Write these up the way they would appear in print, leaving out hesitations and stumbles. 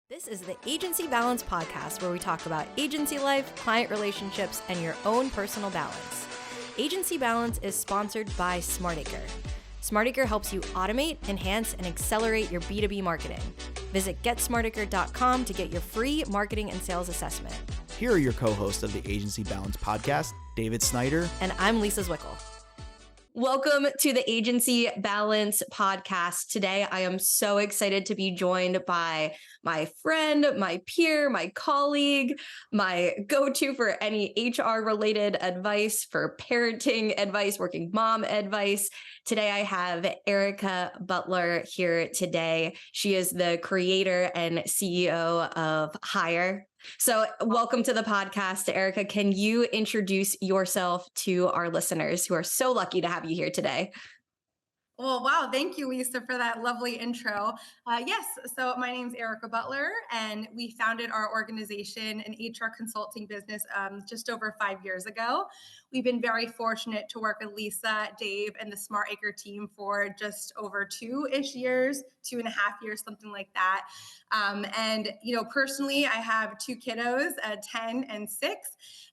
This is the Agency Balance Podcast, where we talk about agency life, client relationships, and your own personal balance. Agency Balance is sponsored by SmartAcre. SmartAcre helps you automate, enhance, and accelerate your B2B marketing. Visit GetSmartAcre.com to get your free marketing and sales assessment. Here are your co-hosts of the Agency Balance Podcast, David Snyder. And I'm Lisa Zwickel. Welcome to the Agency Balance Podcast. Today, I am so excited to be joined by my friend, my peer, my colleague, my go-to for any HR-related advice, for parenting advice, working mom advice. Today, I have Erika Butler here today. She is the creator and CEO of Hire. So welcome to the podcast, Erika. Can you introduce yourself to our listeners who are so lucky to have you here today? Well, wow. Thank you, Lisa, for that lovely intro. Yes. So my name's Erika Butler, and we founded our organization, an HR consulting business, just over 5 years ago. We've been very fortunate to work with Lisa, Dave, and the SmartAcre team for just over 2-ish years, 2.5 years, something like that. And, personally, I have 2 kiddos, 10 and 6,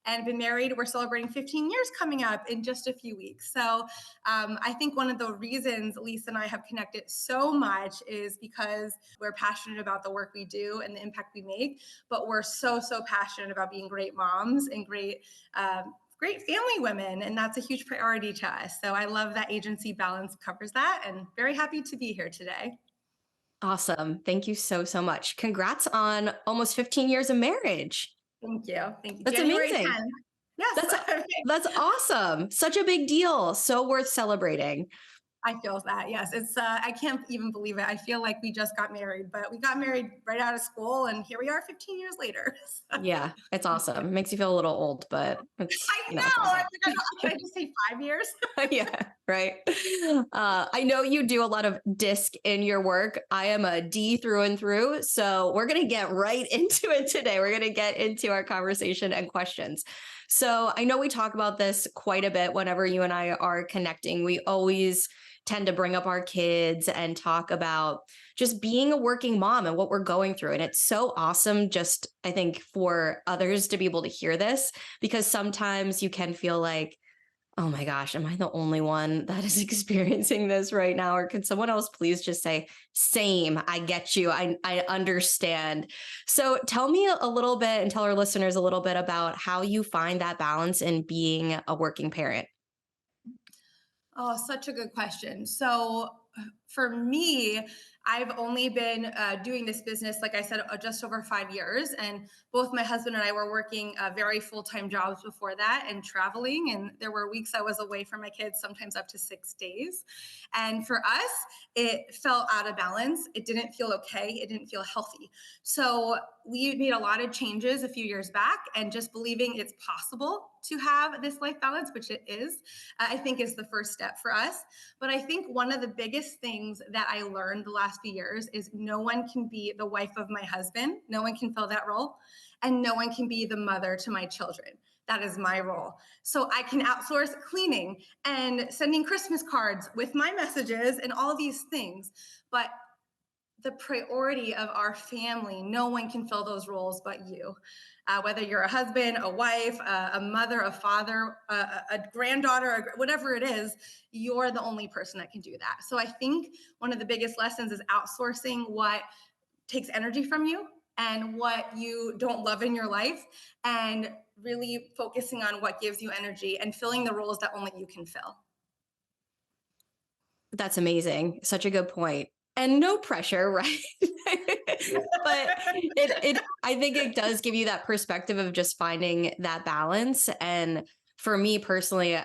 and been married. We're celebrating 15 years coming up in just a few weeks. So I think one of the reasons Lisa and I have connected so much is because we're passionate about the work we do and the impact we make, but we're so passionate about being great moms and great family women. And that's a huge priority to us. So I love that Agency Balance covers that, and very happy to be here today. Awesome. Thank you so much. Congrats on almost 15 years of marriage. Thank you. That's January amazing. 10th. Yes. That's awesome. Such a big deal. So worth celebrating. I feel that. Yes. It's, I can't even believe it. I feel like we just got married, but we got married right out of school, and here we are 15 years later. Yeah, it's awesome. It makes you feel a little old, but it's, I know. Can I just say 5 years? Yeah, right. I know you do a lot of DISC in your work. I am a D through and through. So we're going to get right into it today. We're going to get into our conversation and questions. So I know we talk about this quite a bit whenever you and I are connecting. We always tend to bring up our kids and talk about just being a working mom and what we're going through. And it's so awesome, just I think, for others to be able to hear this, because sometimes you can feel like, oh my gosh, am I the only one that is experiencing this right now? Or can someone else please just say, same, I get you, I understand. So tell me a little bit, and tell our listeners a little bit about how you find that balance in being a working parent. Oh, such a good question. So for me, I've only been doing this business, like I said, just over 5 years. And both my husband and I were working very full-time jobs before that and traveling. And there were weeks I was away from my kids, sometimes up to 6 days. And for us, it felt out of balance. It didn't feel okay. It didn't feel healthy. So we made a lot of changes a few years back, and just believing it's possible to have this life balance, which it is, I think is the first step for us. But I think one of the biggest things that I learned the last few years is no one can be the wife of my husband. No one can fill that role. And no one can be the mother to my children. That is my role. So I can outsource cleaning and sending Christmas cards with my messages and all these things. But the priority of our family, no one can fill those roles but you. Whether you're a husband, a wife, a mother, a father, a granddaughter, whatever it is, you're the only person that can do that. So I think one of the biggest lessons is outsourcing what takes energy from you and what you don't love in your life, and really focusing on what gives you energy and filling the roles that only you can fill. That's amazing. Such a good point. And no pressure, right? But I think it does give you that perspective of just finding that balance. And for me personally,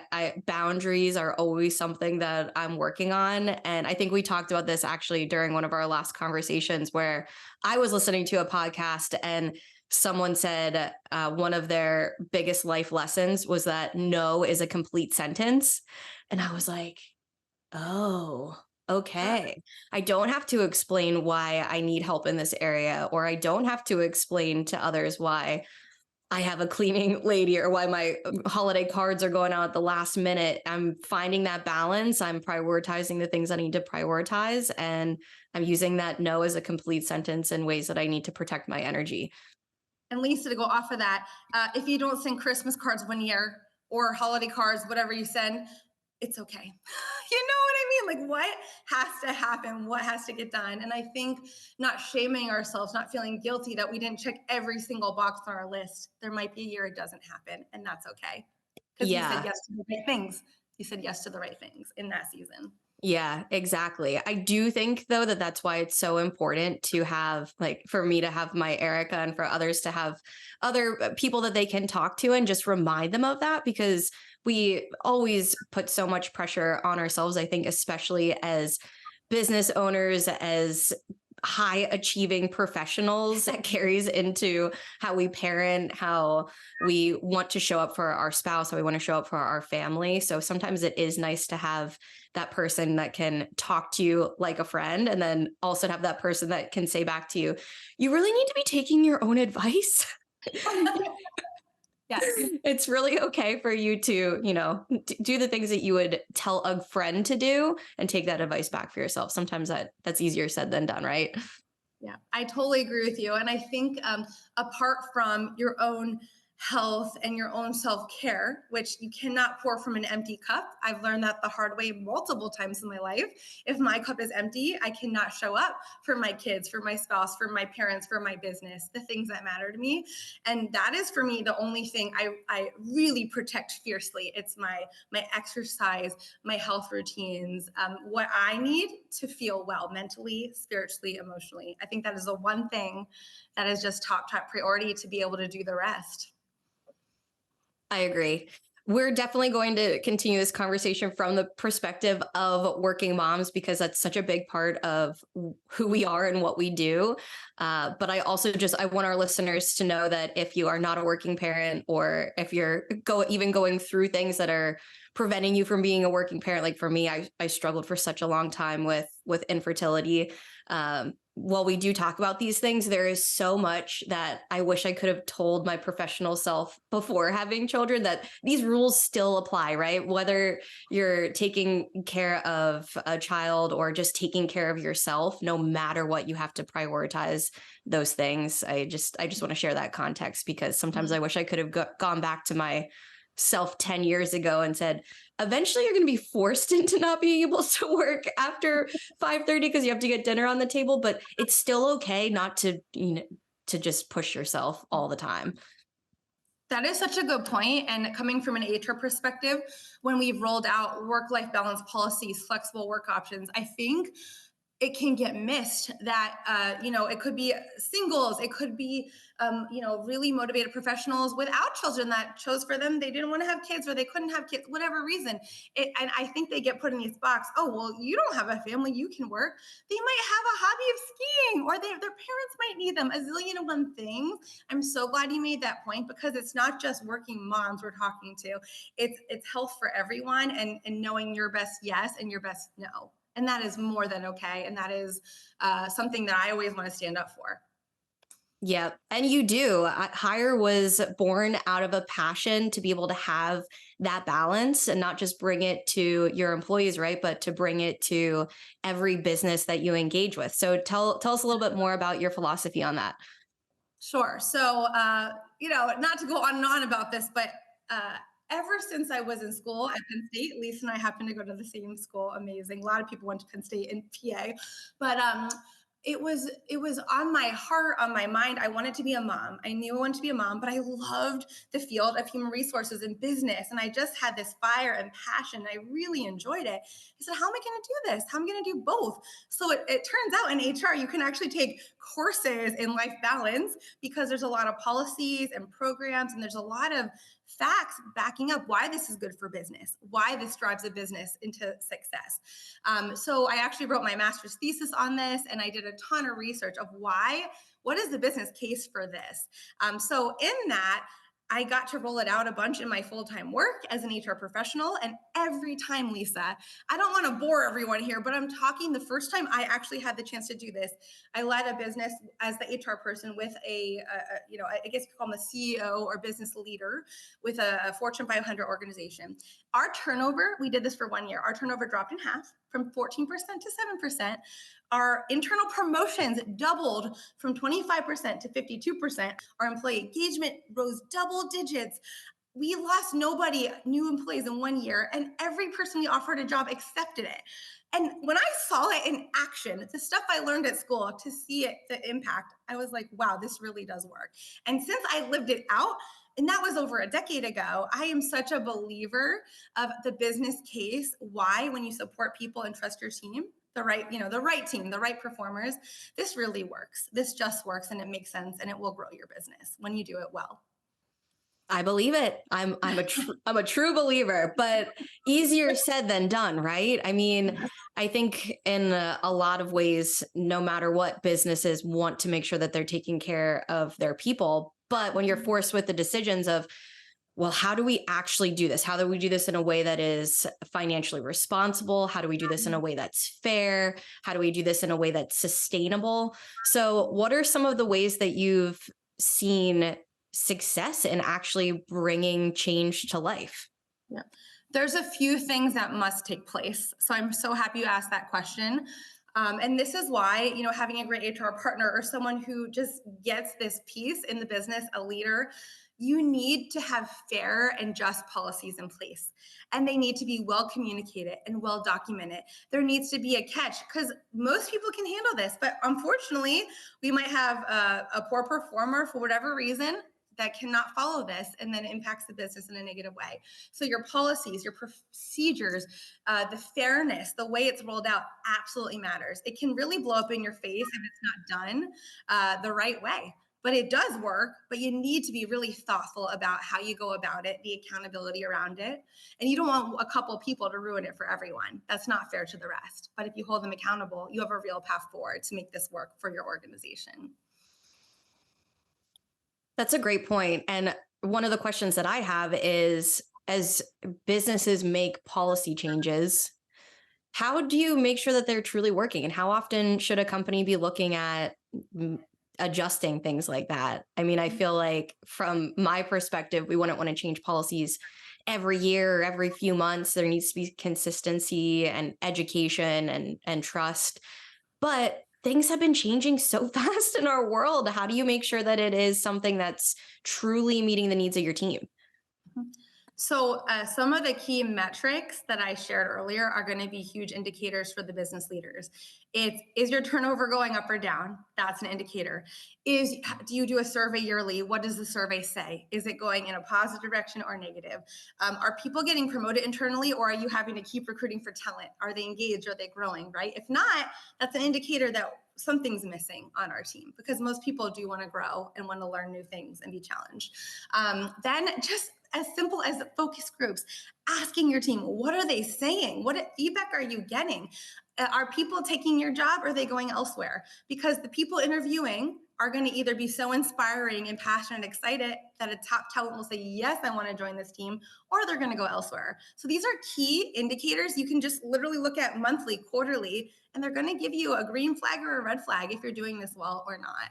boundaries are always something that I'm working on. And I think we talked about this actually during one of our last conversations, where I was listening to a podcast and someone said one of their biggest life lessons was that no is a complete sentence. And I was like, oh, okay. I don't have to explain why I need help in this area, or I don't have to explain to others why I have a cleaning lady or why my holiday cards are going out at the last minute. I'm finding that balance. I'm prioritizing the things I need to prioritize. And I'm using that no as a complete sentence in ways that I need to protect my energy. And Lisa, to go off of that, if you don't send Christmas cards one year or holiday cards, whatever you send, it's okay. You know what I mean? Like, what has to happen? What has to get done? And I think not shaming ourselves, not feeling guilty that we didn't check every single box on our list. There might be a year it doesn't happen, and that's okay. Because you said Yeah. yes to the right things. You said yes to the right things in that season. Yeah, exactly. I do think though that that's why it's so important to have, like, for me to have my Erica and for others to have other people that they can talk to and just remind them of that, because we always put so much pressure on ourselves. I think, especially as business owners, as high achieving professionals, that carries into how we parent, how we want to show up for our spouse, how we want to show up for our family. So sometimes it is nice to have that person that can talk to you like a friend, and then also have that person that can say back to you, you really need to be taking your own advice. Yes. It's really okay for you to, do the things that you would tell a friend to do and take that advice back for yourself. Sometimes that's easier said than done, right? Yeah, I totally agree with you. And I think apart from your own health and your own self care, which you cannot pour from an empty cup, I've learned that the hard way multiple times in my life. If my cup is empty, I cannot show up for my kids, for my spouse, for my parents, for my business, the things that matter to me. And that is for me the only thing I really protect fiercely. It's my exercise, my health routines, what I need to feel well mentally, spiritually, emotionally. I think that is the one thing that is just top priority to be able to do the rest. I agree. We're definitely going to continue this conversation from the perspective of working moms, because that's such a big part of who we are and what we do. But I also I want our listeners to know that if you are not a working parent, or if you're even going through things that are preventing you from being a working parent, like for me, I struggled for such a long time with infertility. While we do talk about these things, there is so much that I wish I could have told my professional self before having children, that these rules still apply, right? Whether you're taking care of a child or just taking care of yourself, no matter what, you have to prioritize those things. I just want to share that context, because sometimes I wish I could have gone back to my self 10 years ago and said, eventually you're going to be forced into not being able to work after 5:30 because you have to get dinner on the table, but it's still okay not to, to just push yourself all the time. That is such a good point. And coming from an HR perspective, when we've rolled out work life balance policies, flexible work options, I think it can get missed that it could be singles, it could be really motivated professionals without children that chose for them, they didn't want to have kids or they couldn't have kids, whatever reason. And I think they get put in these box, oh well, you don't have a family, you can work. They might have a hobby of skiing, or their parents might need them, a zillion and one things. I'm so glad you made that point, because it's not just working moms we're talking to, it's health for everyone, and knowing your best yes and your best no. And that is more than okay. And that is something that I always want to stand up for. Yeah. And you do. Hire was born out of a passion to be able to have that balance and not just bring it to your employees, right? But to bring it to every business that you engage with. So tell us a little bit more about your philosophy on that. Sure. So, not to go on and on about this, but ever since I was in school at Penn State, Lisa and I happened to go to the same school. Amazing. A lot of people went to Penn State in PA, but it was on my heart, on my mind. I wanted to be a mom. I knew I wanted to be a mom, but I loved the field of human resources and business, and I just had this fire and passion. I really enjoyed it. I said, how am I going to do this? How am I going to do both? So it turns out in HR, you can actually take courses in life balance, because there's a lot of policies and programs, and there's a lot of facts backing up why this is good for business, why this drives a business into success. So I actually wrote my master's thesis on this, and I did a ton of research of what is the business case for this. So in that, I got to roll it out a bunch in my full-time work as an HR professional. And every time, Lisa, I don't want to bore everyone here, but I'm talking the first time I actually had the chance to do this. I led a business as the HR person with I guess you call them the CEO or business leader with a Fortune 500 organization. Our turnover, we did this for 1 year. Our turnover dropped in half from 14% to 7%. Our internal promotions doubled from 25% to 52%. Our employee engagement rose double digits. We lost nobody, new employees in 1 year, and every person we offered a job accepted it. And when I saw it in action, the stuff I learned at school, to see it, the impact, I was like, wow, this really does work. And since I lived it out, and that was over a decade ago, I am such a believer of the business case. Why, when you support people and trust your team, the right team, the right performers, this really works. This just works, and it makes sense, and it will grow your business when you do it well. I believe it. I'm a true believer, but easier said than done, right? I mean, I think in a lot of ways, no matter what, businesses want to make sure that they're taking care of their people. But when you're forced with the decisions of, well, how do we actually do this? How do we do this in a way that is financially responsible? How do we do this in a way that's fair? How do we do this in a way that's sustainable? So, what are some of the ways that you've seen success in actually bringing change to life? Yeah. There's a few things that must take place. So I'm so happy you asked that question. And this is why, having a great HR partner or someone who just gets this piece in the business, a leader, you need to have fair and just policies in place. And they need to be well communicated and well documented. There needs to be a catch because most people can handle this. But unfortunately, we might have a poor performer for whatever reason that cannot follow this, and then impacts the business in a negative way. So your policies, your procedures, the fairness, the way it's rolled out absolutely matters. It can really blow up in your face if it's not done the right way. But it does work, but you need to be really thoughtful about how you go about it, the accountability around it. And you don't want a couple people to ruin it for everyone. That's not fair to the rest. But if you hold them accountable, you have a real path forward to make this work for your organization. That's a great point. And one of the questions that I have is, as businesses make policy changes, how do you make sure that they're truly working? And how often should a company be looking at adjusting things like that? I mean, I feel like from my perspective, we wouldn't want to change policies every year or every few months. There needs to be consistency and education and trust. But things have been changing so fast in our world. How do you make sure that it is something that's truly meeting the needs of your team? So some of the key metrics that I shared earlier are going to be huge indicators for the business leaders. Is your turnover going up or down? That's an indicator. Do you do a survey yearly? What does the survey say? Is it going in a positive direction or negative? Are people getting promoted internally, or are you having to keep recruiting for talent? Are they engaged? Are they growing, right? If not, that's an indicator that something's missing on our team, because most people do want to grow and want to learn new things and be challenged. Then just as simple as focus groups, asking your team, what are they saying? What feedback are you getting? Are people taking your job, or are they going elsewhere? Because the people interviewing are going to either be so inspiring and passionate and excited that a top talent will say, yes, I want to join this team, or they're going to go elsewhere. So these are key indicators you can just literally look at monthly, quarterly, and they're going to give you a green flag or a red flag if you're doing this well or not.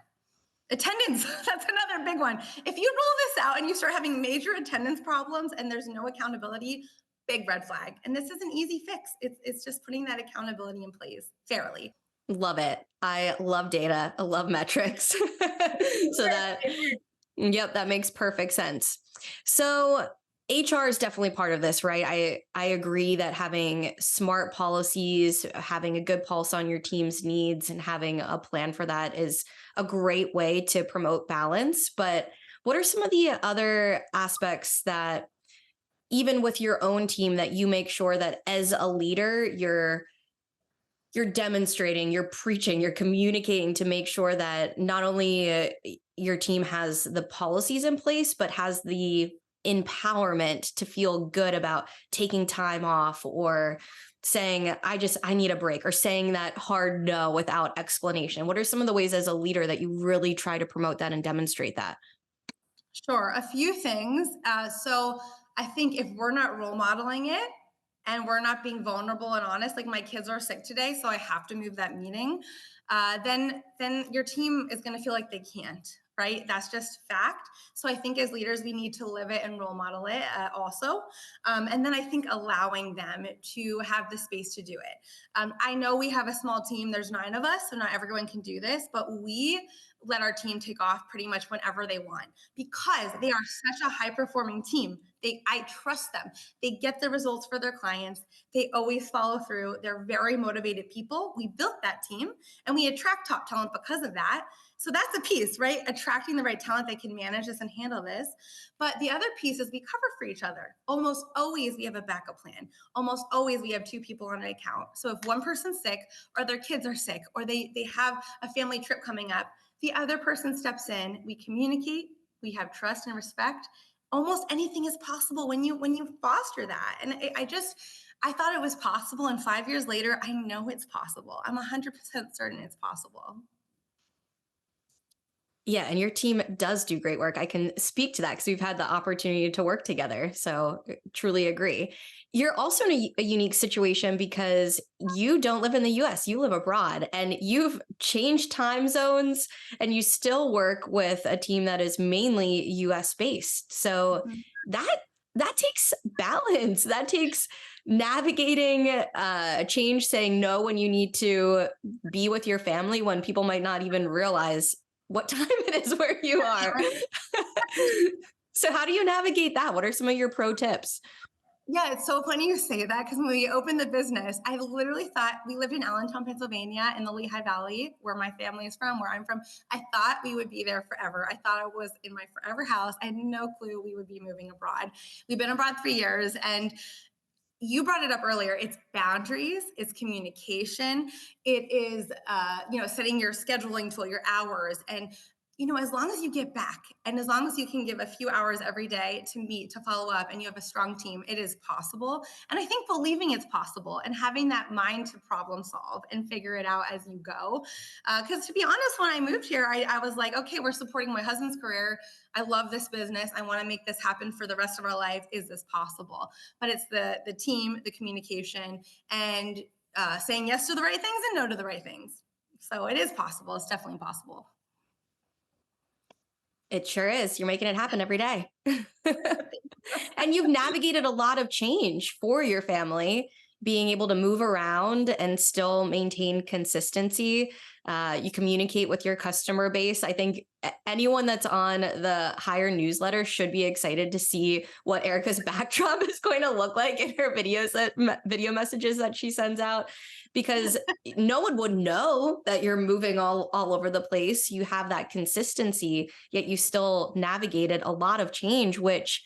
Attendance, that's another big one. If you roll this out and you start having major attendance problems and there's no accountability, big red flag. And this is an easy fix. It's just putting that accountability in place fairly. Love it. I love data. I love metrics. Yep, that makes perfect sense. So HR is definitely part of this, right? I agree that having smart policies, having a good pulse on your team's needs, and having a plan for that is a great way to promote balance. But what are some of the other aspects that, even with your own team, that you make sure that as a leader, you're demonstrating, you're preaching, you're communicating to make sure that not only your team has the policies in place, but has the empowerment to feel good about taking time off, or saying, I need a break, or saying that hard no without explanation? What are some of the ways as a leader that you really try to promote that and demonstrate that? Sure, a few things. So I think if we're not role modeling it and we're not being vulnerable and honest, like my kids are sick today, so I have to move that meeting, then your team is going to feel like they can't. Right, that's just fact. So I think as leaders, we need to live it and role model it also. And then I think allowing them to have the space to do it. I know we have a small team. There's 9 of us, so not everyone can do this, but we let our team take off pretty much whenever they want because they are such a high performing team. I trust them. They get the results for their clients. They always follow through. They're very motivated people. We built that team and we attract top talent because of that. So that's a piece, right? Attracting the right talent that can manage this and handle this. But the other piece is we cover for each other. Almost always we have a backup plan. Almost always we have 2 people on an account. So if one person's sick or their kids are sick or they have a family trip coming up, the other person steps in, we communicate, we have trust and respect. Almost anything is possible when you foster that. And I thought it was possible, and 5 years later I know it's possible. I'm 100% certain it's possible. Yeah, and your team does do great work. I can speak to that because we've had the opportunity to work together. So truly agree. You're also in a unique situation because you don't live in the US, you live abroad and you've changed time zones and you still work with a team that is mainly US based. So Mhm. that that takes balance. That takes navigating change, saying no when you need to be with your family when people might not even realize what time it is where you are. So how do you navigate that? What are some of your pro tips? Yeah, it's so funny you say that because when we opened the business, I literally thought we lived in Allentown, Pennsylvania, in the Lehigh Valley, where my family is from, where I'm from. I thought we would be there forever. I thought I was in my forever house. I had no clue we would be moving abroad. We've been abroad 3 years, and you brought it up earlier. It's boundaries, it's communication, it is setting your scheduling tool, your hours, and as long as you get back and as long as you can give a few hours every day to meet, to follow up, and you have a strong team, it is possible. And I think believing it's possible and having that mind to problem solve and figure it out as you go. Because to be honest, when I moved here, I was like, okay, we're supporting my husband's career. I love this business. I want to make this happen for the rest of our life. Is this possible? But it's the team, the communication, and saying yes to the right things and no to the right things. So it is possible. It's definitely possible. It sure is. You're making it happen every day. And you've navigated a lot of change for your family, being able to move around and still maintain consistency. You communicate with your customer base. I think anyone that's on the Hire newsletter should be excited to see what Erica's backdrop is going to look like in her videos, video messages that she sends out, because no one would know that you're moving all over the place. You have that consistency, yet you still navigated a lot of change, which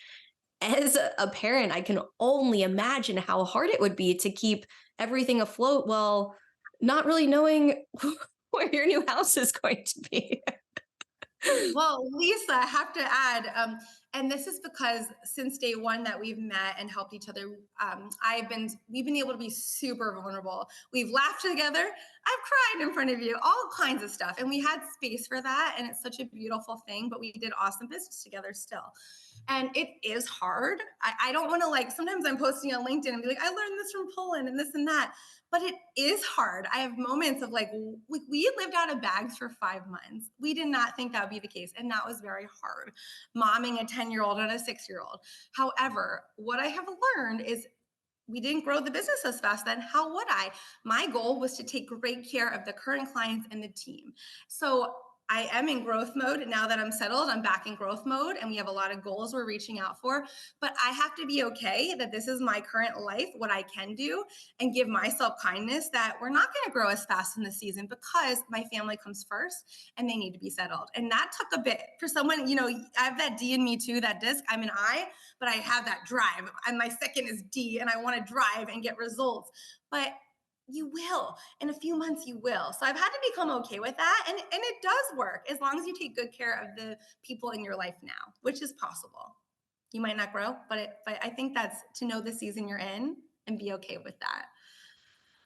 as a parent, I can only imagine how hard it would be to keep everything afloat while not really knowing where your new house is going to be. Well, Lisa, I have to add, and this is because since day one that we've met and helped each other, we've been able to be super vulnerable. We've laughed together. I've cried in front of you, all kinds of stuff, and we had space for that, and it's such a beautiful thing. But we did awesome business together still. And it is hard. I don't want to, like, sometimes I'm posting on LinkedIn and be like, I learned this from Poland and this and that. But it is hard. I have moments of like, we lived out of bags for 5 months. We did not think that would be the case. And that was very hard, momming a 10-year-old and a 6-year-old. However, what I have learned is we didn't grow the business as fast then. How would I? My goal was to take great care of the current clients and the team. So I am in growth mode now that I'm settled. I'm back in growth mode and we have a lot of goals we're reaching out for. But I have to be okay that this is my current life, what I can do, and give myself kindness that we're not going to grow as fast in this season because my family comes first and they need to be settled. And that took a bit for someone, I have that D in me too, that disc. I'm an I, but I have that drive. And my second is D, and I want to drive and get results. But you will. In a few months, you will. So I've had to become okay with that. And it does work as long as you take good care of the people in your life now, which is possible. You might not grow, but I think that's to know the season you're in and be okay with that.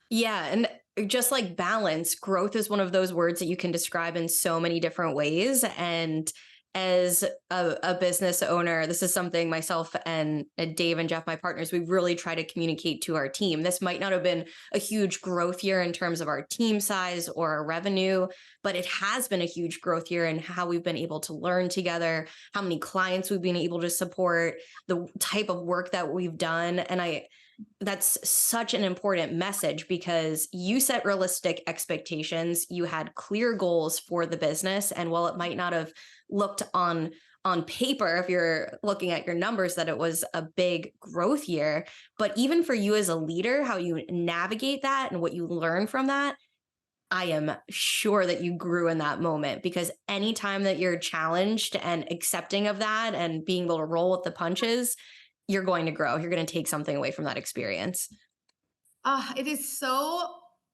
Yeah. And just like balance, growth is one of those words that you can describe in so many different ways. And as a business owner, this is something myself and Dave and Jeff, my partners, we really try to communicate to our team. This might not have been a huge growth year in terms of our team size or our revenue, but it has been a huge growth year in how we've been able to learn together, how many clients we've been able to support, the type of work that we've done. And that's such an important message because you set realistic expectations. You had clear goals for the business. And while it might not have looked on paper, if you're looking at your numbers, that it was a big growth year, but even for you as a leader, how you navigate that and what you learn from that, I am sure that you grew in that moment, because anytime that you're challenged and accepting of that and being able to roll with the punches, you're going to grow. You're going to take something away from that experience. It is so,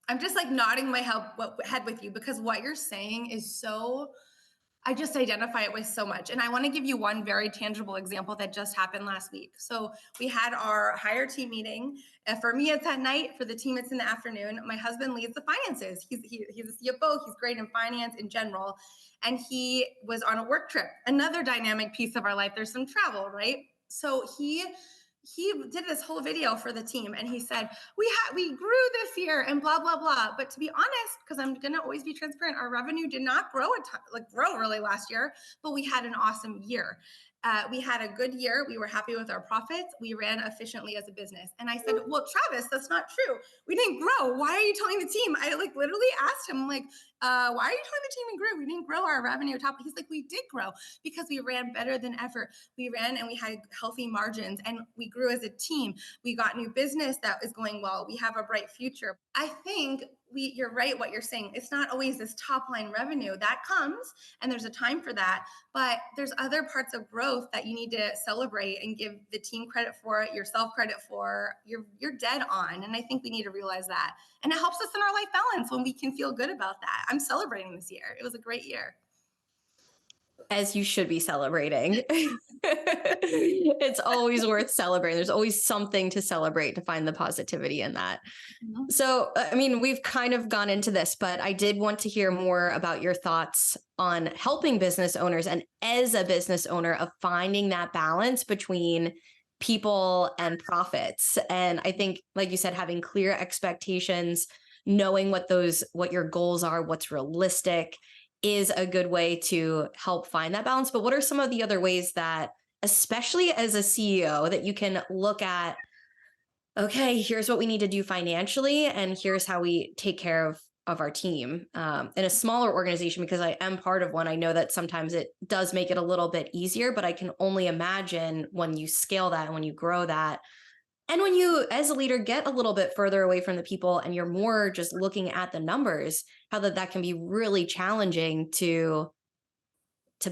I'm just like nodding my head with you because what you're saying is so, I just identify it with so much. And I want to give you one very tangible example that just happened last week. So we had our hire team meeting. For me, it's at night. For the team, it's in the afternoon. My husband leads the finances. He's a CFO. He's great in finance in general. And he was on a work trip, another dynamic piece of our life. There's some travel, right? So he did this whole video for the team and he said, we grew this year and blah, blah, blah. But to be honest, because I'm going to always be transparent, our revenue did not grow grow really last year, but we had an awesome year. We had a good year. We were happy with our profits. We ran efficiently as a business. And I said, well, Travis, that's not true. We didn't grow. Why are you telling the team? I literally asked him, why are you telling the team we grew? We didn't grow our revenue top. He's like, we did grow because we ran better than ever. We ran and we had healthy margins and we grew as a team. We got new business that is going well. We have a bright future. I think you're right what you're saying. It's not always this top line revenue that comes and there's a time for that, but there's other parts of growth that you need to celebrate and give the team credit for it, yourself credit for. You're dead on. And I think we need to realize that. And it helps us in our life balance when we can feel good about that. I'm celebrating this year. It was a great year. As you should be celebrating. It's always worth celebrating. There's always something to celebrate, to find the positivity in that. Mhm. So, I mean, we've kind of gone into this, but I did want to hear more about your thoughts on helping business owners and as a business owner of finding that balance between people and profits. And I think, like you said, having clear expectations, knowing what your goals are, what's realistic, is a good way to help find that balance. But what are some of the other ways that, especially as a CEO, that you can look at, okay, here's what we need to do financially, and here's how we take care of our team in a smaller organization? Because I am part of one. I know that sometimes it does make it a little bit easier, but I can only imagine when you scale that and when you grow that, and when you, as a leader, get a little bit further away from the people and you're more just looking at the numbers, how that can be really challenging to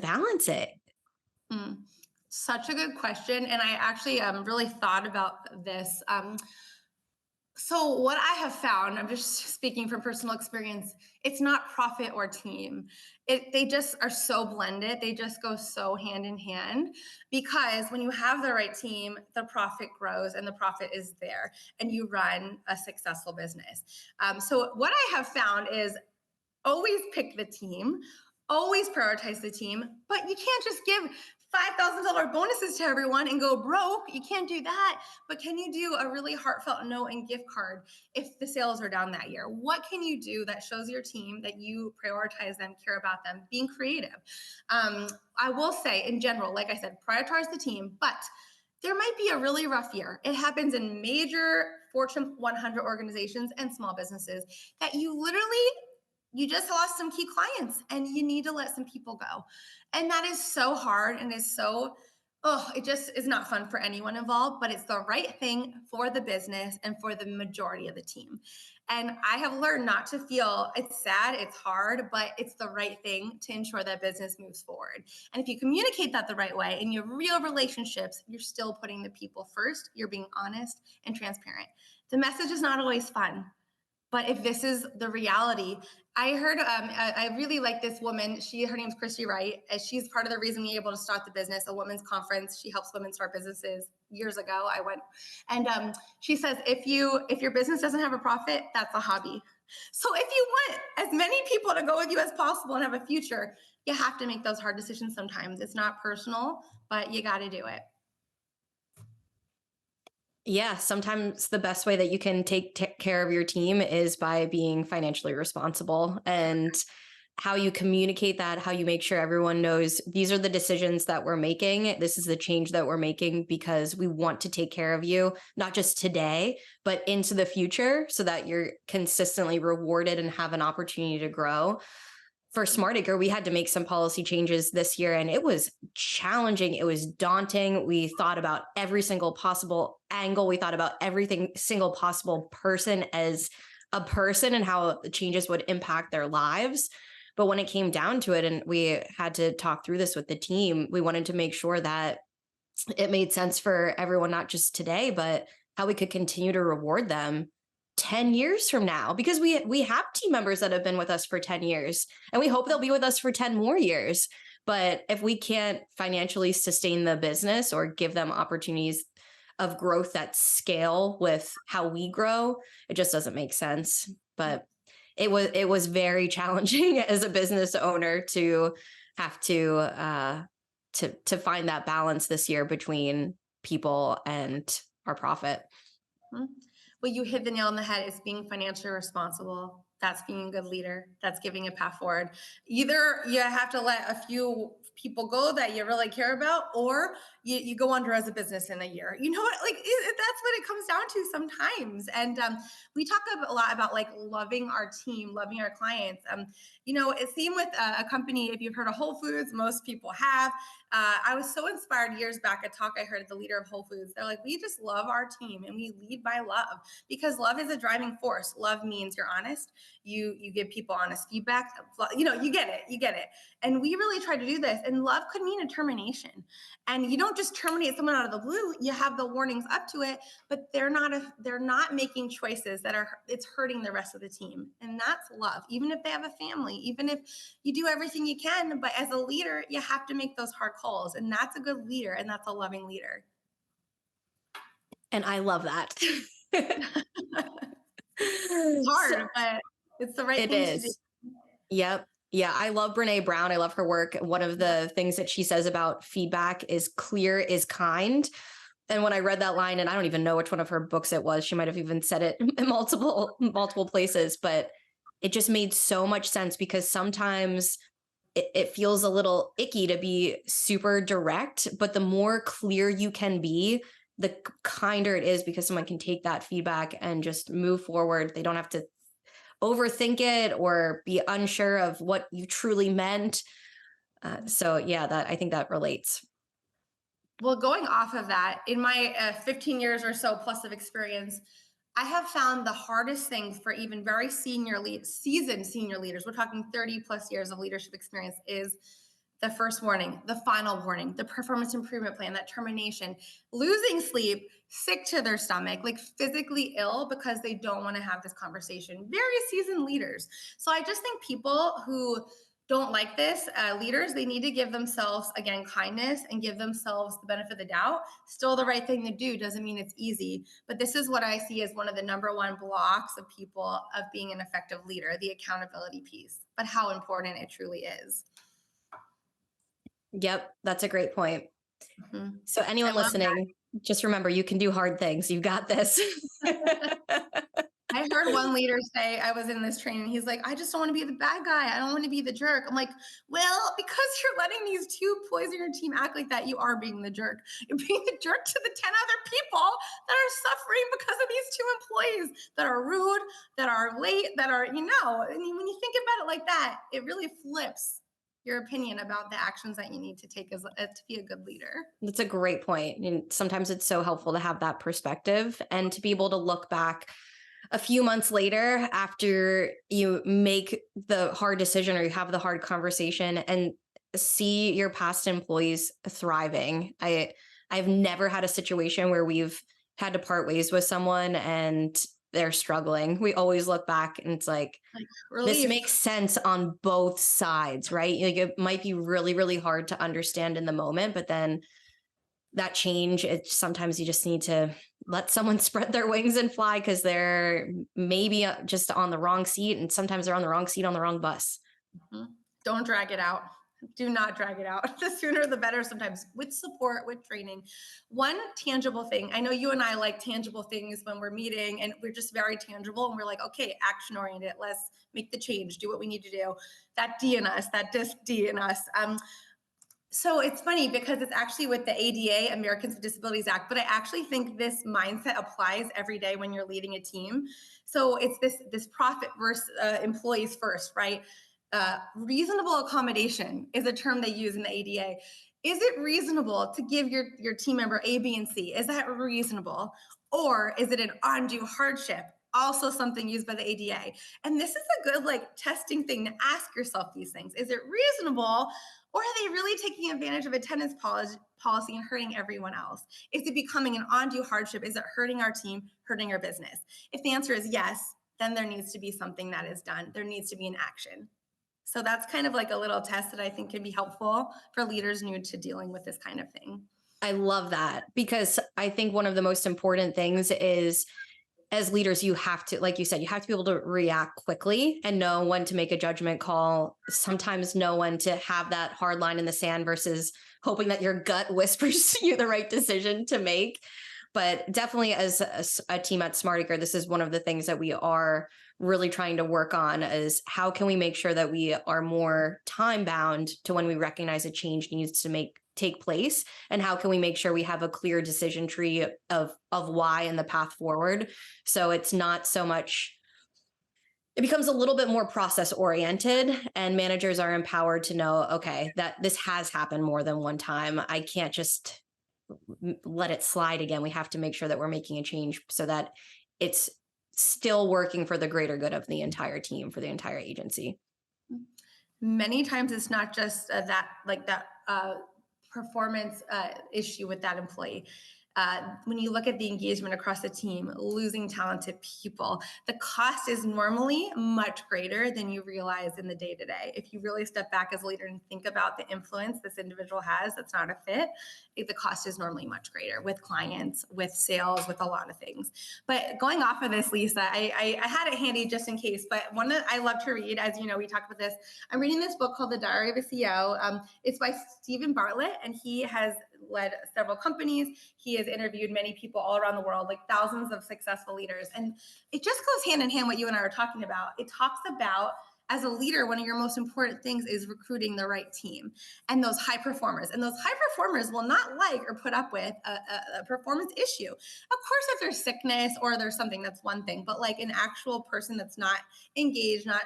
balance it. Mm. Such a good question. And I actually really thought about this. So what I have found, I'm just speaking from personal experience, it's not profit or team. They just are so blended. They just go so hand in hand, because when you have the right team, the profit grows and the profit is there and you run a successful business. So what I have found is always pick the team, always prioritize the team, but you can't just give $5,000 bonuses to everyone and go broke. You can't do that. But can you do a really heartfelt note and gift card if the sales are down that year? What can you do that shows your team that you prioritize them, care about them, being creative? I will say in general, like I said, prioritize the team, but there might be a really rough year. It happens in major Fortune 100 organizations and small businesses that you just lost some key clients and you need to let some people go. And that is so hard and is so, it just is not fun for anyone involved, but it's the right thing for the business and for the majority of the team. And I have learned not to feel it's sad, it's hard, but it's the right thing to ensure that business moves forward. And if you communicate that the right way in your real relationships, you're still putting the people first, you're being honest and transparent. The message is not always fun. But if this is the reality, I heard, I really like this woman. Her name's Christy Wright. She's part of the reason we were able to start the business, a women's conference. She helps women start businesses. Years ago, I went. And she says, if your business doesn't have a profit, that's a hobby. So if you want as many people to go with you as possible and have a future, you have to make those hard decisions sometimes. It's not personal, but you got to do it. Yeah, sometimes the best way that you can take care of your team is by being financially responsible, and how you communicate that, how you make sure everyone knows these are the decisions that we're making. This is the change that we're making because we want to take care of you, not just today, but into the future so that you're consistently rewarded and have an opportunity to grow. For SmartAcre, we had to make some policy changes this year, and it was challenging. It was daunting. We thought about every single possible angle. We thought about everything single possible person as a person and how the changes would impact their lives. But when it came down to it, and we had to talk through this with the team, we wanted to make sure that it made sense for everyone, not just today, but how we could continue to reward them 10 years from now, because we have team members that have been with us for 10 years, and we hope they'll be with us for 10 more years. But if we can't financially sustain the business or give them opportunities of growth that scale with how we grow, it just doesn't make sense. But it was very challenging as a business owner to have to find that balance this year between people and our profit. Well, you hit the nail on the head. It's being financially responsible. That's being a good leader. That's giving a path forward. Either you have to let a few people go that you really care about, or you go under as a business in a year. You know what? Like that's what it comes down to sometimes. And we talk a lot about like loving our team, loving our clients. It's same with a company. If you've heard of Whole Foods, most people have. I was so inspired years back. A talk I heard at the leader of Whole Foods. They're like, we just love our team and we lead by love, because love is a driving force. Love means you're honest. You give people honest feedback. You get it. And we really try to do this. And love could mean a termination. And you don't just terminate someone out of the blue. You have the warnings up to it, but they're not making choices it's hurting the rest of the team. And that's love. Even if they have a family, even if you do everything you can, but as a leader, you have to make those hard calls. And that's a good leader, and that's a loving leader. And I love that. It's hard, but it's the right thing to do. Yep. Yeah, I love Brene Brown. I love her work. One of the things that she says about feedback is clear is kind. And when I read that line, and I don't even know which one of her books it was, she might have even said it in multiple places, but it just made so much sense, because sometimes it feels a little icky to be super direct, but the more clear you can be, the kinder it is, because someone can take that feedback and just move forward. They don't have to overthink it or be unsure of what you truly meant. So yeah, I think that relates. Well, going off of that, in my 15 years or so plus of experience, I have found the hardest things for even very seasoned senior leaders, we're talking 30 plus years of leadership experience, is the first warning, the final warning, the performance improvement plan, that termination, losing sleep, sick to their stomach, like physically ill because they don't want to have this conversation. Very seasoned leaders. So I just think people who don't like this, leaders, they need to give themselves, again, kindness and give themselves the benefit of the doubt. Still the right thing to do. Doesn't mean it's easy, but this is what I see as one of the number one blocks of people of being an effective leader, the accountability piece, but how important it truly is. Yep, that's a great point. Mm-hmm. So anyone listening, just remember, you can do hard things. You got this. I heard one leader say, I was in this training, he's like, I just don't want to be the bad guy. I don't want to be the jerk. I'm like, well, because you're letting these two employees in your team act like that, you are being the jerk. You're being the jerk to the 10 other people that are suffering because of these two employees that are rude, that are late, that are, I mean, when you think about it like that, it really flips your opinion about the actions that you need to take to be a good leader. That's a great point. And sometimes it's so helpful to have that perspective and to be able to look back a few months later after you make the hard decision or you have the hard conversation and see your past employees thriving. I've never had a situation where we've had to part ways with someone and they're struggling. We always look back and it's like this makes sense on both sides, right? Like it might be really, really hard to understand in the moment, but then that change, sometimes you just need to let someone spread their wings and fly, because they're maybe just on the wrong seat, and sometimes they're on the wrong seat on the wrong bus. Mm-hmm. Don't drag it out. Do not drag it out. The sooner the better, sometimes with support, with training. One tangible thing, I know you and I like tangible things when we're meeting, and we're just very tangible, and we're like, okay, action oriented, let's make the change, do what we need to do. That D in us, that disc D in us. So it's funny because it's actually with the ADA, Americans with Disabilities Act, but I actually think this mindset applies every day when you're leading a team. So it's this profit versus employees first, right? Reasonable accommodation is a term they use in the ADA. Is it reasonable to give your team member A, B, and C? Is that reasonable? Or is it an undue hardship? Also something used by the ADA. And this is a good like testing thing to ask yourself these things. Is it reasonable? Or are they really taking advantage of attendance policy and hurting everyone else? Is it becoming an undue hardship? Is it hurting our team, hurting our business? If the answer is yes, then there needs to be something that is done. There needs to be an action. So that's kind of like a little test that I think can be helpful for leaders new to dealing with this kind of thing. I love that, because I think one of the most important things is, as leaders, you have to, like you said, you have to be able to react quickly and know when to make a judgment call. Sometimes know when to have that hard line in the sand versus hoping that your gut whispers you the right decision to make. But definitely as a team at Smartiker, this is one of the things that we are really trying to work on, is how can we make sure that we are more time bound to when we recognize a change needs to take place, and how can we make sure we have a clear decision tree of why and the path forward. So it's not so much, it becomes a little bit more process oriented, and managers are empowered to know, okay, that this has happened more than one time. I can't just let it slide again. We have to make sure that we're making a change so that it's still working for the greater good of the entire team, for the entire agency. Many times it's not just that performance issue with that employee. When you look at the engagement across the team, losing talented people, the cost is normally much greater than you realize in the day-to-day. If you really step back as a leader and think about the influence this individual has that's not a fit, the cost is normally much greater with clients, with sales, with a lot of things. But going off of this, Lisa, I had it handy just in case, but one that I love to read, as you know, we talked about this. I'm reading this book called The Diary of a CEO. It's by Stephen Bartlett, and he has led several companies. He has interviewed many people all around the world, like thousands of successful leaders. And it just goes hand in hand what you and I are talking about. It talks about, as a leader, one of your most important things is recruiting the right team and those high performers. And those high performers will not like or put up with a performance issue. Of course, if there's sickness or there's something, that's one thing. But like an actual person that's not engaged, not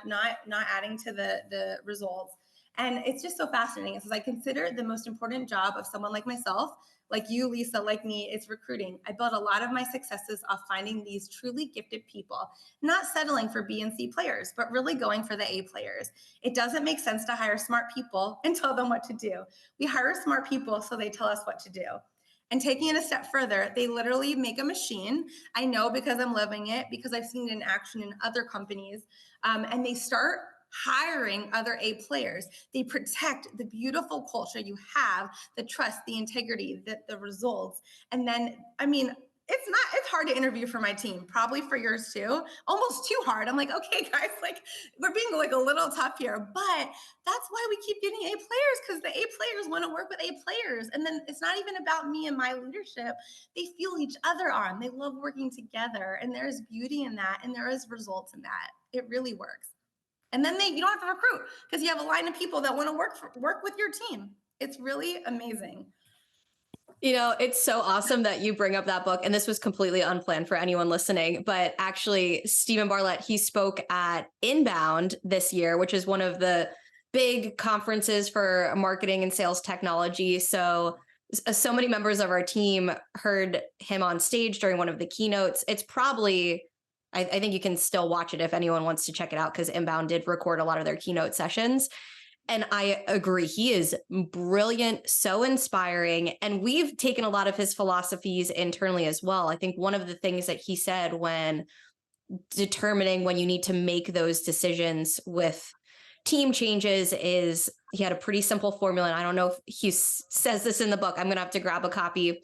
adding to the results. And it's just so fascinating. It says, I consider the most important job of someone like myself, like you, Lisa, like me, it's recruiting. I built a lot of my successes off finding these truly gifted people, not settling for B and C players, but really going for the A players. It doesn't make sense to hire smart people and tell them what to do. We hire smart people so they tell us what to do. And taking it a step further, they literally make a machine. I know because I'm living it, because I've seen it in action in other companies. And they start hiring other A players. They protect the beautiful culture you have, the trust, the integrity, the results. And then, I mean, it's hard to interview for my team, probably for yours too, almost too hard. I'm like, okay, guys, like we're being like a little tough here, but that's why we keep getting A players, because the A players want to work with A players. And then it's not even about me and my leadership. They feel each other on, they love working together, and there's beauty in that. And there is results in that. It really works. And then you don't have to recruit because you have a line of people that want to work with your team. It's really amazing. You know, it's so awesome that you bring up that book. And this was completely unplanned for anyone listening. But actually, Stephen Bartlett, he spoke at Inbound this year, which is one of the big conferences for marketing and sales technology. So many members of our team heard him on stage during one of the keynotes. It's probably, I think you can still watch it if anyone wants to check it out, because Inbound did record a lot of their keynote sessions. And I agree. He is brilliant, so inspiring. And we've taken a lot of his philosophies internally as well. I think one of the things that he said when determining when you need to make those decisions with team changes is, he had a pretty simple formula. And I don't know if he says this in the book. I'm going to have to grab a copy,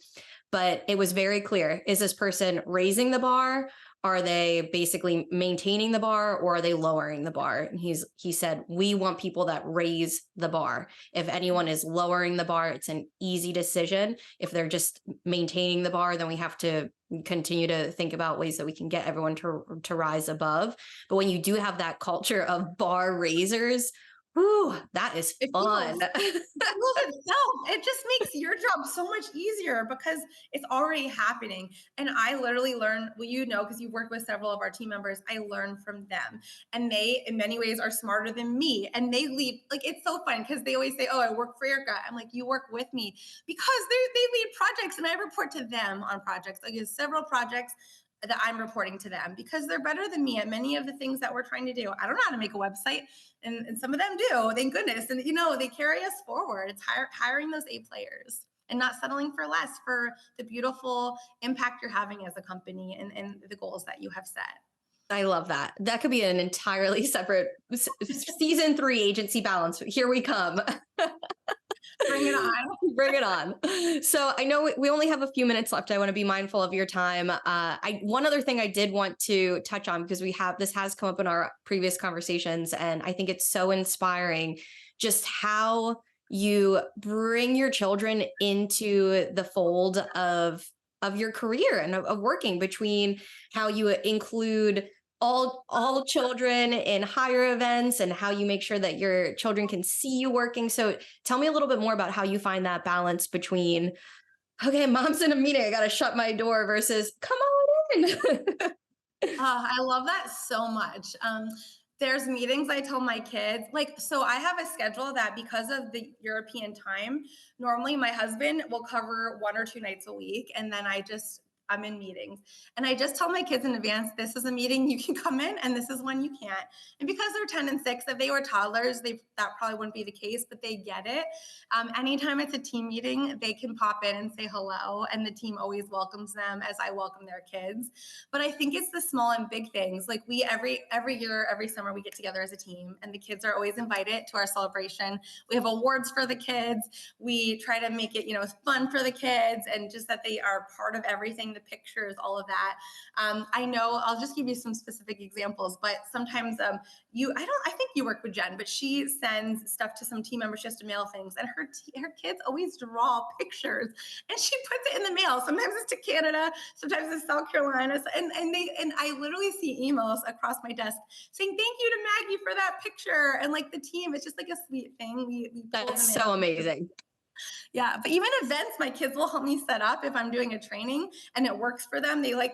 but it was very clear. Is this person raising the bar, are they basically maintaining the bar or are they lowering the bar? And he said, we want people that raise the bar. If anyone is lowering the bar, it's an easy decision. If they're just maintaining the bar, then we have to continue to think about ways that we can get everyone to rise above. But when you do have that culture of bar raisers, whew, that is It fun. feels itself. It just makes your job so much easier because it's already happening. And I literally learn, well, you know, because you've worked with several of our team members, I learn from them. And they, in many ways, are smarter than me. And they lead, like, it's so fun because they always say, oh, I work for Erika. I'm like, you work with me because they lead projects and I report to them on projects. Like, there's several projects that I'm reporting to them because they're better than me at many of the things that we're trying to do. I don't know how to make a website, and some of them do, thank goodness. And you know, they carry us forward. It's hiring those A players and not settling for less for the beautiful impact you're having as a company and the goals that you have set. I love that. That could be an entirely separate season 3 agency balance. Here we come. Bring it on. Bring it on. So I know we only have a few minutes left. I want to be mindful of your time. One other thing I did want to touch on, because this has come up in our previous conversations, and I think it's so inspiring just how you bring your children into the fold of your career and of working, between how you include all children in higher events and how you make sure that your children can see you working. So tell me a little bit more about how you find that balance between, okay, mom's in a meeting, I got to shut my door, versus come on in. I love that so much. There's meetings I tell my kids, like, so I have a schedule that because of the European time, normally my husband will cover 1 or 2 nights a week. And then I'm in meetings. And I just tell my kids in advance, this is a meeting you can come in and this is one you can't. And because they're 10 and 6, if they were toddlers, that probably wouldn't be the case, but they get it. Anytime it's a team meeting, they can pop in and say hello. And the team always welcomes them as I welcome their kids. But I think it's the small and big things. Like, we, every year, every summer, we get together as a team and the kids are always invited to our celebration. We have awards for the kids. We try to make it, fun for the kids, and just that they are part of everything, the pictures, all of that. I know, I'll just give you some specific examples, but sometimes I think you work with Jen, but she sends stuff to some team members just to mail things, and her kids always draw pictures and she puts it in the mail. Sometimes it's to Canada, sometimes it's South Carolina. And I literally see emails across my desk saying, thank you to Maggie for that picture. And like, the team, it's just like a sweet thing. We pull That's them in. so amazing. Yeah, but even events, my kids will help me set up if I'm doing a training and it works for them. They like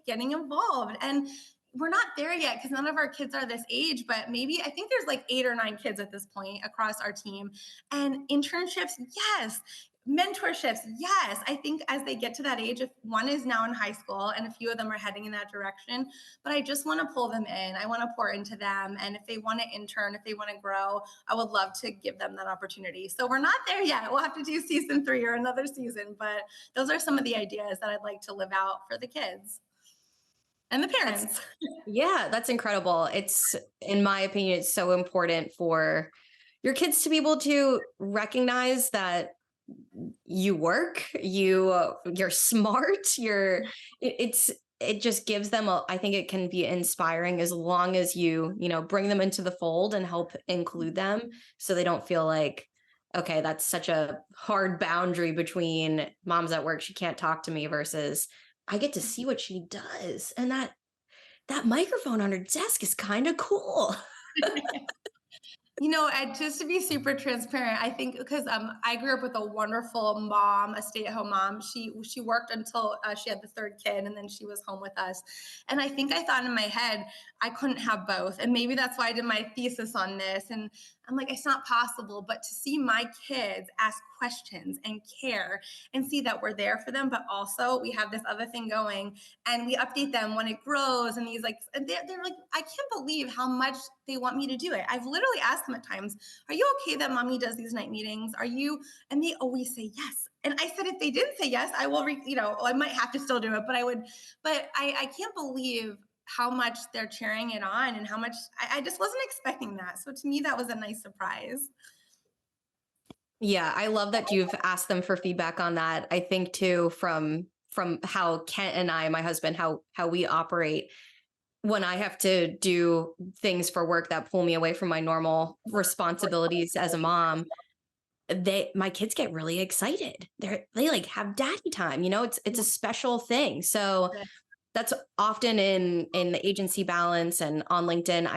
getting involved. And we're not there yet because none of our kids are this age, but maybe I think there's like 8 or 9 kids at this point across our team. And internships, yes. Mentorships, yes. I think as they get to that age, if one is now in high school and a few of them are heading in that direction, but I just want to pull them in. I want to pour into them. And if they want to intern, if they want to grow, I would love to give them that opportunity. So we're not there yet. We'll have to do season 3 or another season, but those are some of the ideas that I'd like to live out for the kids and the parents. That's incredible. It's, in my opinion, it's so important for your kids to be able to recognize that you work, you're smart, it just gives them I think it can be inspiring, as long as you bring them into the fold and help include them, so they don't feel like, okay, that's such a hard boundary between mom's at work, she can't talk to me, versus I get to see what she does, and that microphone on her desk is kind of cool. Just to be super transparent, I think because I grew up with a wonderful mom, a stay-at-home mom. She worked until she had the 3rd kid, and then she was home with us. And I think I thought in my head I couldn't have both, and maybe that's why I did my thesis on this. And I'm like, it's not possible. But to see my kids ask questions and care, and see that we're there for them, but also we have this other thing going, and we update them when it grows. And they're like, I can't believe how much they want me to do it. I've literally asked them at times, are you okay that mommy does these night meetings? Are you? And they always say yes. And I said, if they didn't say yes, I will, I might have to still do it, but I can't believe how much they're cheering it on, and how much I just wasn't expecting that. So to me, that was a nice surprise. Yeah, I love that you've asked them for feedback on that. I think too, from from how Kent and I, my husband, how we operate. When I have to do things for work that pull me away from my normal responsibilities as a mom, my kids get really excited. They like have daddy time. It's a special thing. So that's often in the agency balance and on LinkedIn.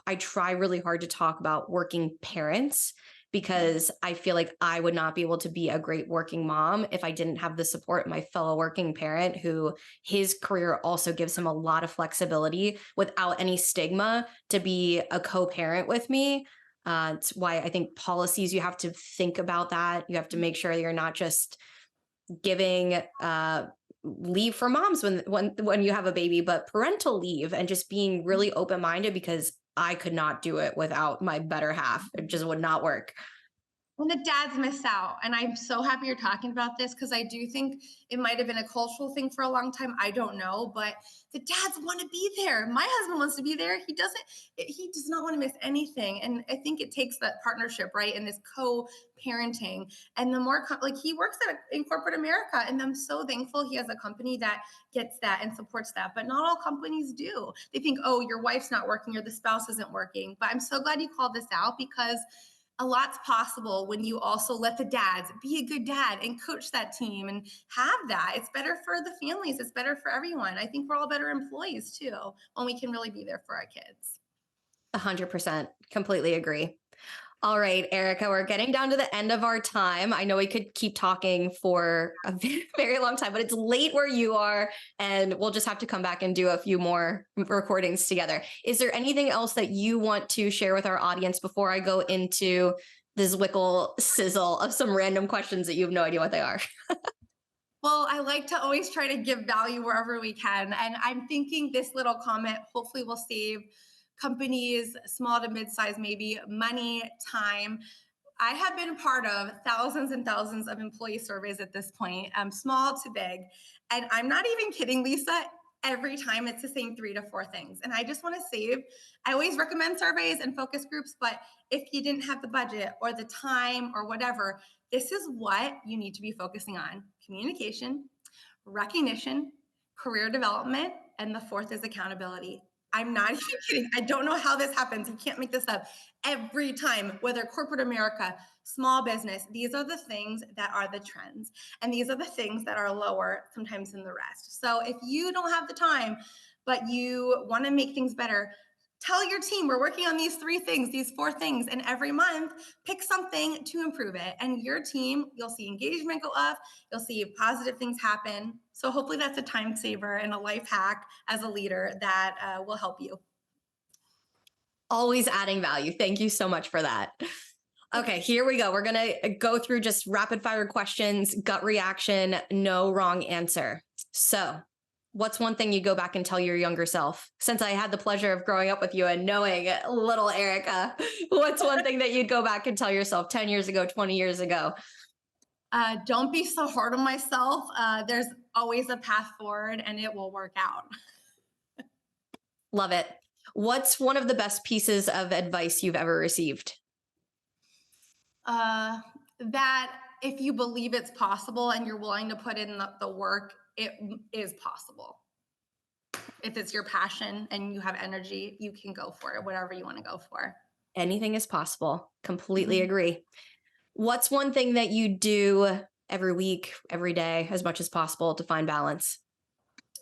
I try really hard to talk about working parents because I feel like I would not be able to be a great working mom if I didn't have the support of my fellow working parent, who his career also gives him a lot of flexibility without any stigma to be a co-parent with me. It's why I think policies, you have to think about that. You have to make sure that you're not just giving leave for moms when you have a baby, but parental leave, and just being really open minded, because I could not do it without my better half. It just would not work. And the dads miss out. And I'm so happy you're talking about this, because I do think it might have been a cultural thing for a long time. I don't know, but the dads want to be there. My husband wants to be there. He does not want to miss anything. And I think it takes that partnership, right? And this co-parenting. And the more, like, he works in corporate America, and I'm so thankful he has a company that gets that and supports that. But not all companies do. They think, oh, your wife's not working or the spouse isn't working. But I'm so glad you called this out, because a lot's possible when you also let the dads be a good dad and coach that team and have that. It's better for the families. It's better for everyone. I think we're all better employees too when we can really be there for our kids. 100%. Completely agree. All right, Erika, we're getting down to the end of our time. I know we could keep talking for a very, very long time, but it's late where you are, and we'll just have to come back and do a few more recordings together. Is there anything else that you want to share with our audience before I go into the Zwickle sizzle of some random questions that you have no idea what they are? Well, I like to always try to give value wherever we can. And I'm thinking this little comment hopefully will save companies, small to mid-size, maybe money, time. I have been a part of thousands and thousands of employee surveys at this point, small to big. And I'm not even kidding, Lisa. Every time it's the same 3 to 4 things. And I just want to I always recommend surveys and focus groups, but if you didn't have the budget or the time or whatever, this is what you need to be focusing on: communication, recognition, career development, and the fourth is accountability. I'm not even kidding. I don't know how this happens. You can't make this up. Every time, whether corporate America, small business, these are the things that are the trends. And these are the things that are lower sometimes than the rest. So if you don't have the time, but you want to make things better, tell your team we're working on these 3 things, these 4 things, and every month pick something to improve it. And your team, you'll see engagement go up, you'll see positive things happen. So hopefully that's a time saver and a life hack as a leader that will help you. Always adding value. Thank you so much for that. Okay, here we go. We're going to go through just rapid fire questions, gut reaction, no wrong answer. So, what's one thing you go back and tell your younger self? Since I had the pleasure of growing up with you and knowing little Erika, what's one thing that you'd go back and tell yourself 10 years ago, 20 years ago? Don't be so hard on myself. There's always a path forward and it will work out. Love it. What's one of the best pieces of advice you've ever received? That if you believe it's possible and you're willing to put in the work, it is possible. If it's your passion and you have energy, you can go for it, whatever you want to go for. Anything is possible. Completely agree. What's one thing that you do every week, every day, as much as possible to find balance?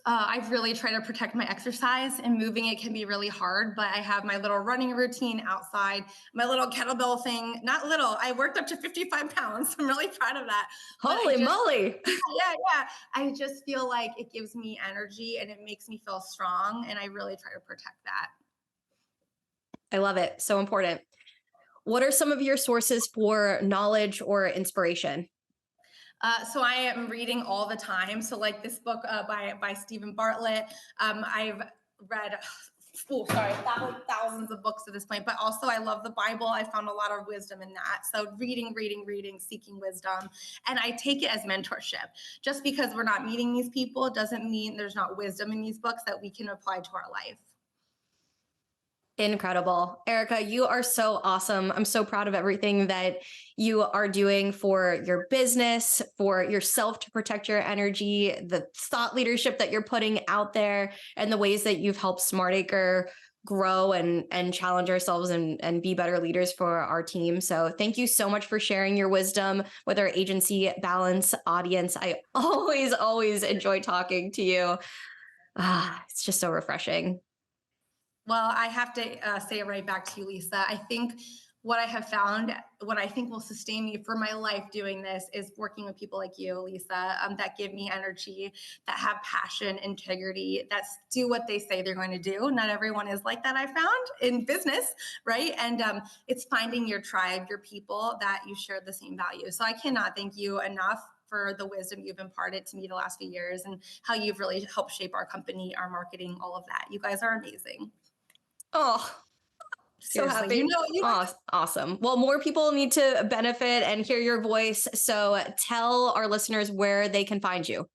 I've really tried to protect my exercise, and moving it can be really hard, but I have my little running routine outside, my little kettlebell thing. Not little, I worked up to 55 pounds. I'm really proud of that. Holy moly. Yeah. I just feel like it gives me energy and it makes me feel strong. And I really try to protect that. I love it. So important. What are some of your sources for knowledge or inspiration? So I am reading all the time. So like this book by Stephen Bartlett. I've read thousands of books at this point, but also I love the Bible. I found a lot of wisdom in that. So reading, seeking wisdom. And I take it as mentorship. Just because we're not meeting these people doesn't mean there's not wisdom in these books that we can apply to our life. Incredible. Erika, you are so awesome. I'm so proud of everything that you are doing for your business, for yourself to protect your energy, the thought leadership that you're putting out there, and the ways that you've helped SmartAcre grow and challenge ourselves and be better leaders for our team. So thank you so much for sharing your wisdom with our agency balance audience. I always enjoy talking to you. It's just so refreshing. Well, I have to say it right back to you, Lisa. I think what I have found, what I think will sustain me for my life doing this is working with people like you, Lisa, that give me energy, that have passion, integrity, that do what they say they're going to do. Not everyone is like that, I found in business, right? And it's finding your tribe, your people that you share the same values. So I cannot thank you enough for the wisdom you've imparted to me the last few years and how you've really helped shape our company, our marketing, all of that. You guys are amazing. Oh, so Seriously, happy. you know. Oh, awesome. Well, more people need to benefit and hear your voice. So tell our listeners where they can find you.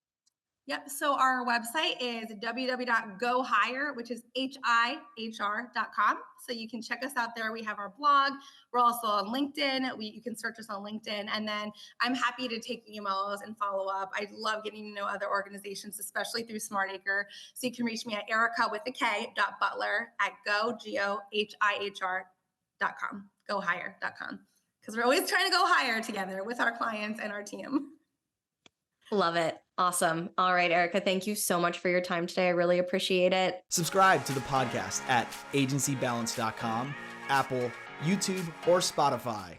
Yep. So our website is www.gohire, which is HIHR.com. So you can check us out there. We have our blog. We're also on LinkedIn. You can search us on LinkedIn. And then I'm happy to take emails and follow up. I love getting to know other organizations, especially through SmartAcre. So you can reach me at Erika with a K .Butler at GoHIHR.com. GoHire.com. Because we're always trying to go higher together with our clients and our team. Love it. Awesome. All right, Erika, thank you so much for your time today. I really appreciate it. Subscribe to the podcast at agencybalance.com, Apple, YouTube, or Spotify.